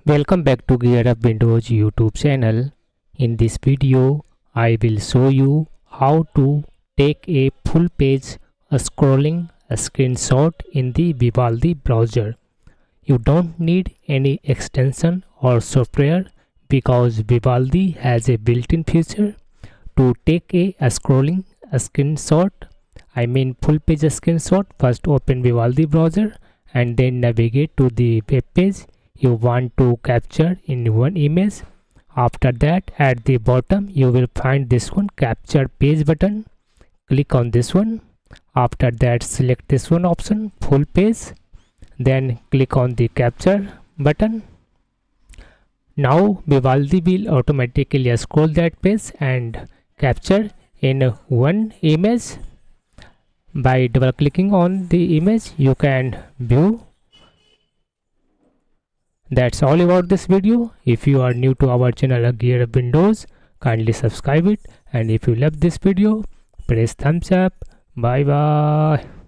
Welcome back to GearUpWindows YouTube channel. In this video, I will show you how to take a full page scrolling screenshot in the Vivaldi browser. You don't need any extension or software because Vivaldi has a built-in feature to take a scrolling screenshot. I mean full page screenshot. First open Vivaldi browser and then navigate to the web page you want to capture in one image. After that, at the bottom you will find this one, capture page button. Click on this one. After that, select this one option, full page. Then click on the capture button. Now Vivaldi will automatically scroll that page and capture in one image. By double clicking on the image, you can view. That's all about this video. If you are new to our channel GearUpWindows, kindly subscribe it, and if you love this video, press thumbs up. Bye bye.